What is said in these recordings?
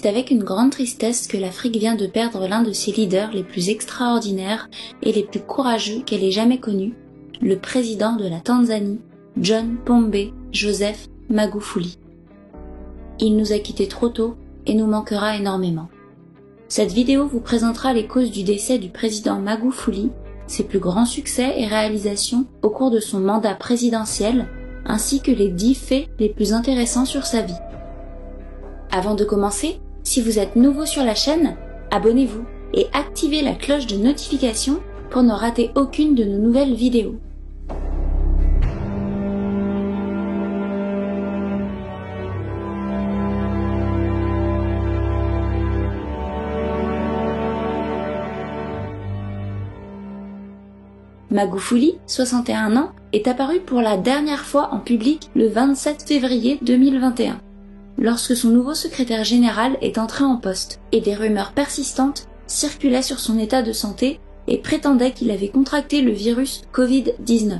C'est avec une grande tristesse que l'Afrique vient de perdre l'un de ses leaders les plus extraordinaires et les plus courageux qu'elle ait jamais connus, le président de la Tanzanie, John Pombe Joseph Magufuli. Il nous a quittés trop tôt et nous manquera énormément. Cette vidéo vous présentera les causes du décès du président Magufuli, ses plus grands succès et réalisations au cours de son mandat présidentiel, ainsi que les 10 faits les plus intéressants sur sa vie. Avant de commencer, si vous êtes nouveau sur la chaîne, abonnez-vous et activez la cloche de notification pour ne rater aucune de nos nouvelles vidéos. Magufuli, 61 ans, est apparu pour la dernière fois en public le 27 février 2021, lorsque son nouveau secrétaire général est entré en poste, et des rumeurs persistantes circulaient sur son état de santé et prétendaient qu'il avait contracté le virus Covid-19.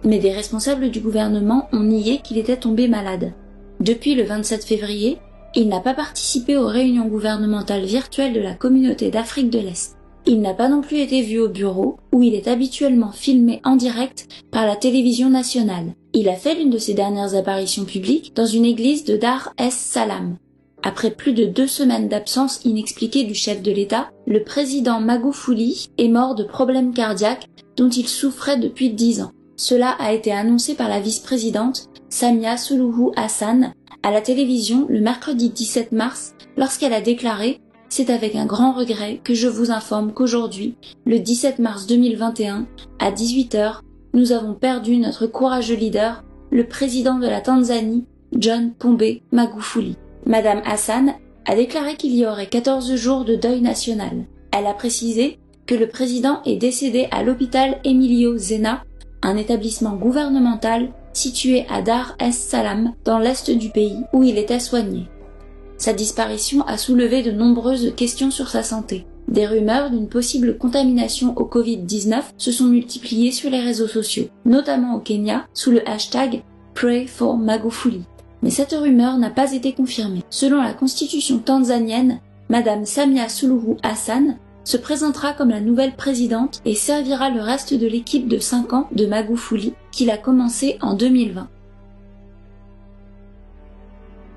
Mais des responsables du gouvernement ont nié qu'il était tombé malade. Depuis le 27 février, il n'a pas participé aux réunions gouvernementales virtuelles de la Communauté d'Afrique de l'Est. Il n'a pas non plus été vu au bureau, où il est habituellement filmé en direct par la télévision nationale. Il a fait l'une de ses dernières apparitions publiques dans une église de Dar es Salaam. Après plus de 2 semaines d'absence inexpliquée du chef de l'État, le président Magufuli est mort de problèmes cardiaques dont il souffrait depuis 10 ans. Cela a été annoncé par la vice-présidente Samia Suluhu Hassan à la télévision le mercredi 17 mars lorsqu'elle a déclaré « C'est avec un grand regret que je vous informe qu'aujourd'hui, le 17 mars 2021, à 18 h, nous avons perdu notre courageux leader, le président de la Tanzanie, John Pombe Magufuli. » Madame Hassan a déclaré qu'il y aurait 14 jours de deuil national. Elle a précisé que le président est décédé à l'hôpital Emilio Zena, un établissement gouvernemental situé à Dar es Salaam, dans l'est du pays, où il était soigné. Sa disparition a soulevé de nombreuses questions sur sa santé. Des rumeurs d'une possible contamination au Covid-19 se sont multipliées sur les réseaux sociaux, notamment au Kenya, sous le hashtag Pray for Magufuli. Mais cette rumeur n'a pas été confirmée. Selon la constitution tanzanienne, Madame Samia Suluhu Hassan se présentera comme la nouvelle présidente et servira le reste de l'équipe de 5 ans de Magufuli qu'il a commencé en 2020.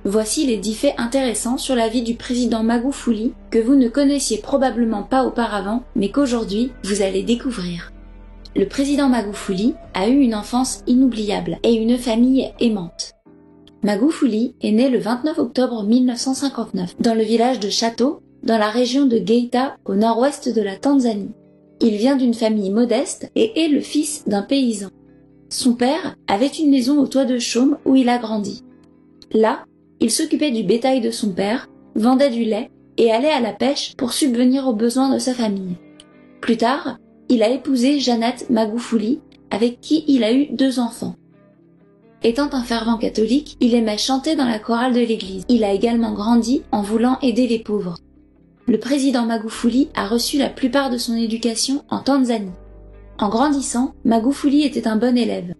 Voici les 10 faits intéressants sur la vie du président Magufuli que vous ne connaissiez probablement pas auparavant, mais qu'aujourd'hui vous allez découvrir. Le président Magufuli a eu une enfance inoubliable et une famille aimante. Magufuli est né le 29 octobre 1959 dans le village de Chato, dans la région de Geita, au nord-ouest de la Tanzanie. Il vient d'une famille modeste et est le fils d'un paysan. Son père avait une maison au toit de chaume où il a grandi. Là, il s'occupait du bétail de son père, vendait du lait et allait à la pêche pour subvenir aux besoins de sa famille. Plus tard, il a épousé Jeannette Magufuli, avec qui il a eu 2 enfants. Étant un fervent catholique, il aimait chanter dans la chorale de l'église. Il a également grandi en voulant aider les pauvres. Le président Magufuli a reçu la plupart de son éducation en Tanzanie. En grandissant, Magufuli était un bon élève.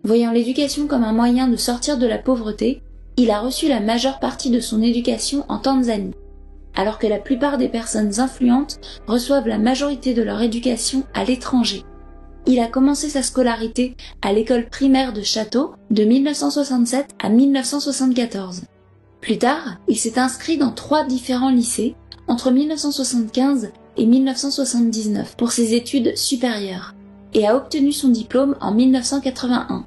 Voyant l'éducation comme un moyen de sortir de la pauvreté, il a reçu la majeure partie de son éducation en Tanzanie, alors que la plupart des personnes influentes reçoivent la majorité de leur éducation à l'étranger. Il a commencé sa scolarité à l'école primaire de Chato de 1967 à 1974. Plus tard, il s'est inscrit dans 3 différents lycées entre 1975 et 1979 pour ses études supérieures et a obtenu son diplôme en 1981.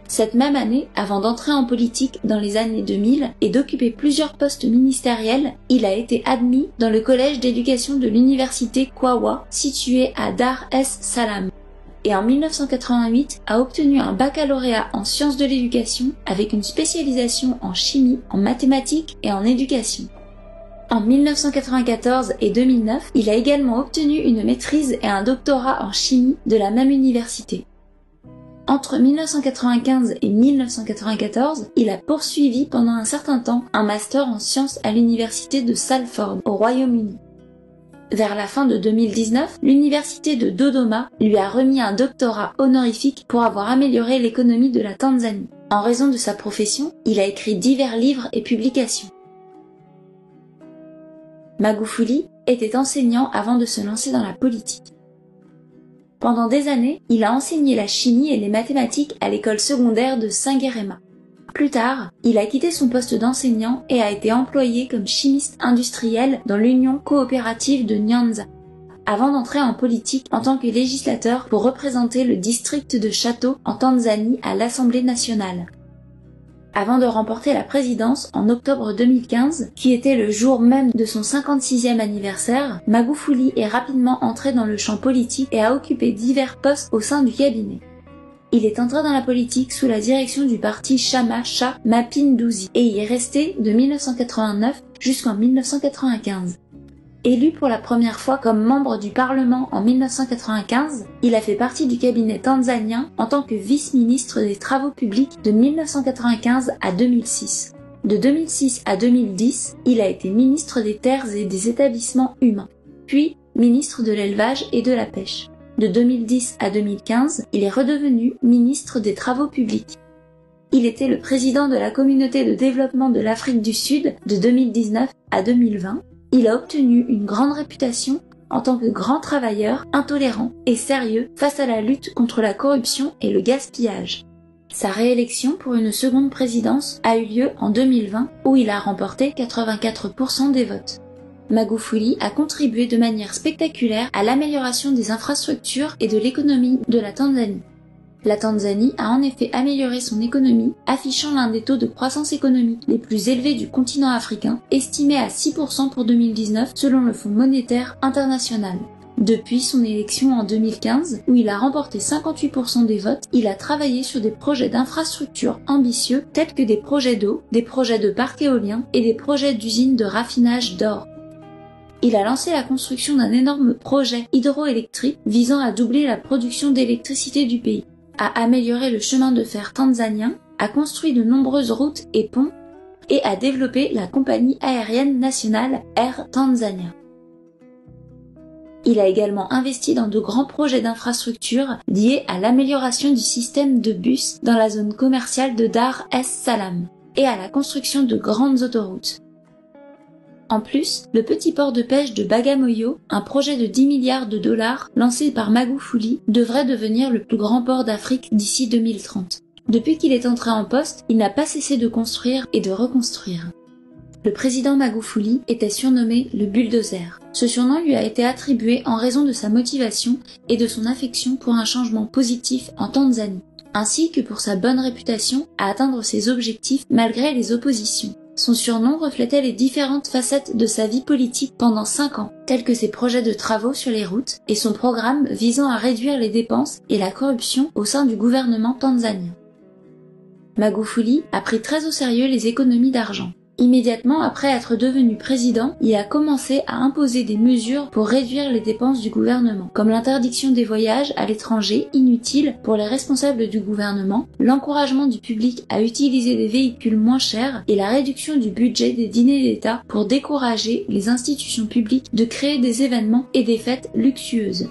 Cette même année, avant d'entrer en politique dans les années 2000 et d'occuper plusieurs postes ministériels, il a été admis dans le collège d'éducation de l'université Kwawa, situé à Dar es Salaam. Et en 1988, a obtenu un baccalauréat en sciences de l'éducation avec une spécialisation en chimie, en mathématiques et en éducation. En 1994 et 2009, il a également obtenu une maîtrise et un doctorat en chimie de la même université. Entre 1995 et 1994, il a poursuivi pendant un certain temps un master en sciences à l'université de Salford, au Royaume-Uni. Vers la fin de 2019, l'université de Dodoma lui a remis un doctorat honorifique pour avoir amélioré l'économie de la Tanzanie. En raison de sa profession, il a écrit divers livres et publications. Magufuli était enseignant avant de se lancer dans la politique. Pendant des années, il a enseigné la chimie et les mathématiques à l'école secondaire de Sengerema. Plus tard, il a quitté son poste d'enseignant et a été employé comme chimiste industriel dans l'Union coopérative de Nyanza, avant d'entrer en politique en tant que législateur pour représenter le district de Chato en Tanzanie à l'Assemblée nationale. Avant de remporter la présidence en octobre 2015, qui était le jour même de son 56e anniversaire, Magufuli est rapidement entré dans le champ politique et a occupé divers postes au sein du cabinet. Il est entré dans la politique sous la direction du parti Chama Cha Mapinduzi et y est resté de 1989 jusqu'en 1995. Élu pour la première fois comme membre du Parlement en 1995, il a fait partie du cabinet tanzanien en tant que vice-ministre des Travaux publics de 1995 à 2006. De 2006 à 2010, il a été ministre des Terres et des Établissements humains, puis ministre de l'Élevage et de la Pêche. De 2010 à 2015, il est redevenu ministre des Travaux publics. Il était le président de la Communauté de développement de l'Afrique du Sud de 2019 à 2020. Il a obtenu une grande réputation en tant que grand travailleur, intolérant et sérieux face à la lutte contre la corruption et le gaspillage. Sa réélection pour une seconde présidence a eu lieu en 2020 où il a remporté 84% des votes. Magufuli a contribué de manière spectaculaire à l'amélioration des infrastructures et de l'économie de la Tanzanie. La Tanzanie a en effet amélioré son économie, affichant l'un des taux de croissance économique les plus élevés du continent africain, estimé à 6% pour 2019 selon le Fonds monétaire international. Depuis son élection en 2015, où il a remporté 58% des votes, il a travaillé sur des projets d'infrastructures ambitieux tels que des projets d'eau, des projets de parcs éoliens et des projets d'usines de raffinage d'or. Il a lancé la construction d'un énorme projet hydroélectrique visant à doubler la production d'électricité du pays, a amélioré le chemin de fer tanzanien, a construit de nombreuses routes et ponts et a développé la compagnie aérienne nationale Air Tanzania. Il a également investi dans de grands projets d'infrastructures liés à l'amélioration du système de bus dans la zone commerciale de Dar es Salaam et à la construction de grandes autoroutes. En plus, le petit port de pêche de Bagamoyo, un projet de 10 milliards de dollars lancé par Magufuli, devrait devenir le plus grand port d'Afrique d'ici 2030. Depuis qu'il est entré en poste, il n'a pas cessé de construire et de reconstruire. Le président Magufuli était surnommé le bulldozer. Ce surnom lui a été attribué en raison de sa motivation et de son affection pour un changement positif en Tanzanie, ainsi que pour sa bonne réputation à atteindre ses objectifs malgré les oppositions. Son surnom reflétait les différentes facettes de sa vie politique pendant 5 ans, tels que ses projets de travaux sur les routes et son programme visant à réduire les dépenses et la corruption au sein du gouvernement tanzanien. Magufuli a pris très au sérieux les économies d'argent. Immédiatement après être devenu président, il a commencé à imposer des mesures pour réduire les dépenses du gouvernement, comme l'interdiction des voyages à l'étranger inutiles pour les responsables du gouvernement, l'encouragement du public à utiliser des véhicules moins chers et la réduction du budget des dîners d'État pour décourager les institutions publiques de créer des événements et des fêtes luxueuses.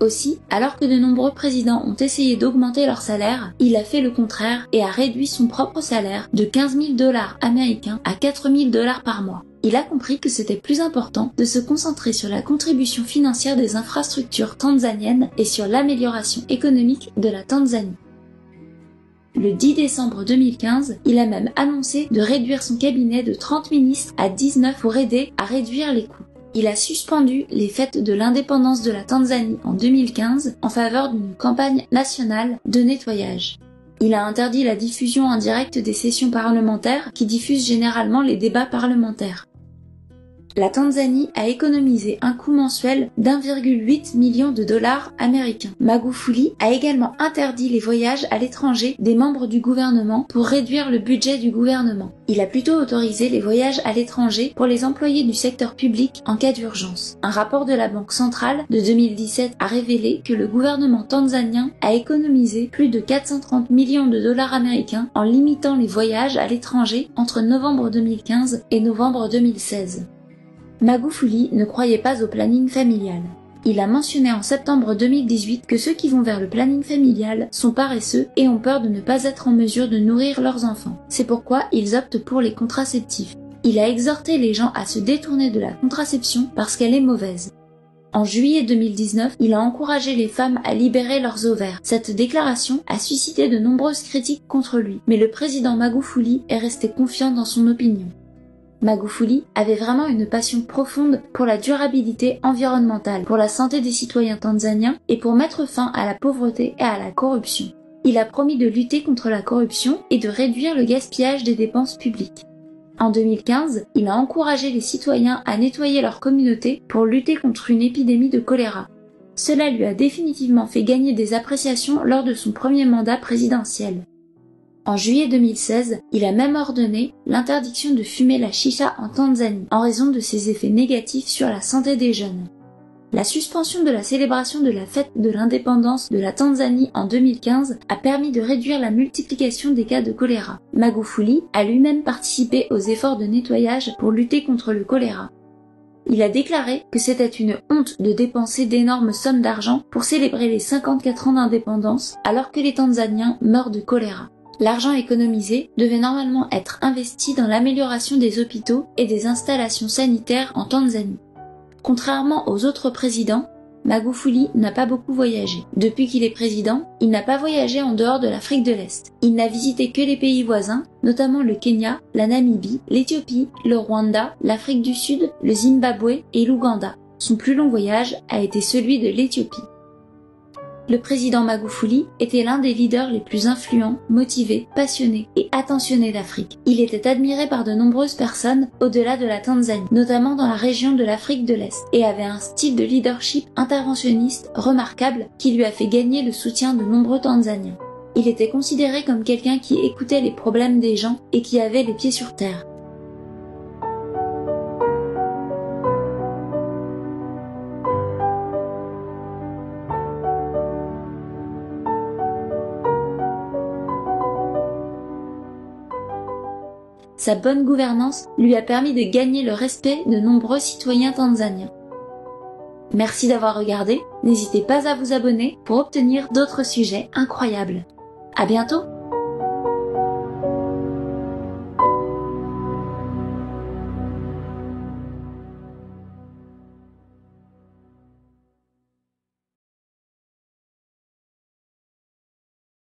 Aussi, alors que de nombreux présidents ont essayé d'augmenter leur salaire, il a fait le contraire et a réduit son propre salaire de 15 000 $ américains à 4 000 $ par mois. Il a compris que c'était plus important de se concentrer sur la contribution financière des infrastructures tanzaniennes et sur l'amélioration économique de la Tanzanie. Le 10 décembre 2015, il a même annoncé de réduire son cabinet de 30 ministres à 19 pour aider à réduire les coûts. Il a suspendu les fêtes de l'indépendance de la Tanzanie en 2015 en faveur d'une campagne nationale de nettoyage. Il a interdit la diffusion en direct des sessions parlementaires qui diffusent généralement les débats parlementaires. La Tanzanie a économisé un coût mensuel d'1,8 million de dollars américains. Magufuli a également interdit les voyages à l'étranger des membres du gouvernement pour réduire le budget du gouvernement. Il a plutôt autorisé les voyages à l'étranger pour les employés du secteur public en cas d'urgence. Un rapport de la Banque centrale de 2017 a révélé que le gouvernement tanzanien a économisé plus de 430 millions de dollars américains en limitant les voyages à l'étranger entre novembre 2015 et novembre 2016. Magufuli ne croyait pas au planning familial. Il a mentionné en septembre 2018 que ceux qui vont vers le planning familial sont paresseux et ont peur de ne pas être en mesure de nourrir leurs enfants. C'est pourquoi ils optent pour les contraceptifs. Il a exhorté les gens à se détourner de la contraception parce qu'elle est mauvaise. En juillet 2019, il a encouragé les femmes à libérer leurs ovaires. Cette déclaration a suscité de nombreuses critiques contre lui, mais le président Magufuli est resté confiant dans son opinion. Magufuli avait vraiment une passion profonde pour la durabilité environnementale, pour la santé des citoyens tanzaniens et pour mettre fin à la pauvreté et à la corruption. Il a promis de lutter contre la corruption et de réduire le gaspillage des dépenses publiques. En 2015, il a encouragé les citoyens à nettoyer leur communauté pour lutter contre une épidémie de choléra. Cela lui a définitivement fait gagner des appréciations lors de son premier mandat présidentiel. En juillet 2016, il a même ordonné l'interdiction de fumer la chicha en Tanzanie en raison de ses effets négatifs sur la santé des jeunes. La suspension de la célébration de la fête de l'indépendance de la Tanzanie en 2015 a permis de réduire la multiplication des cas de choléra. Magufuli a lui-même participé aux efforts de nettoyage pour lutter contre le choléra. Il a déclaré que c'était une honte de dépenser d'énormes sommes d'argent pour célébrer les 54 ans d'indépendance alors que les Tanzaniens meurent de choléra. L'argent économisé devait normalement être investi dans l'amélioration des hôpitaux et des installations sanitaires en Tanzanie. Contrairement aux autres présidents, Magufuli n'a pas beaucoup voyagé. Depuis qu'il est président, il n'a pas voyagé en dehors de l'Afrique de l'Est. Il n'a visité que les pays voisins, notamment le Kenya, la Namibie, l'Éthiopie, le Rwanda, l'Afrique du Sud, le Zimbabwe et l'Ouganda. Son plus long voyage a été celui de l'Éthiopie. Le président Magufuli était l'un des leaders les plus influents, motivés, passionnés et attentionnés d'Afrique. Il était admiré par de nombreuses personnes au-delà de la Tanzanie, notamment dans la région de l'Afrique de l'Est, et avait un style de leadership interventionniste remarquable qui lui a fait gagner le soutien de nombreux Tanzaniens. Il était considéré comme quelqu'un qui écoutait les problèmes des gens et qui avait les pieds sur terre. Sa bonne gouvernance lui a permis de gagner le respect de nombreux citoyens tanzaniens. Merci d'avoir regardé, n'hésitez pas à vous abonner pour obtenir d'autres sujets incroyables. À bientôt!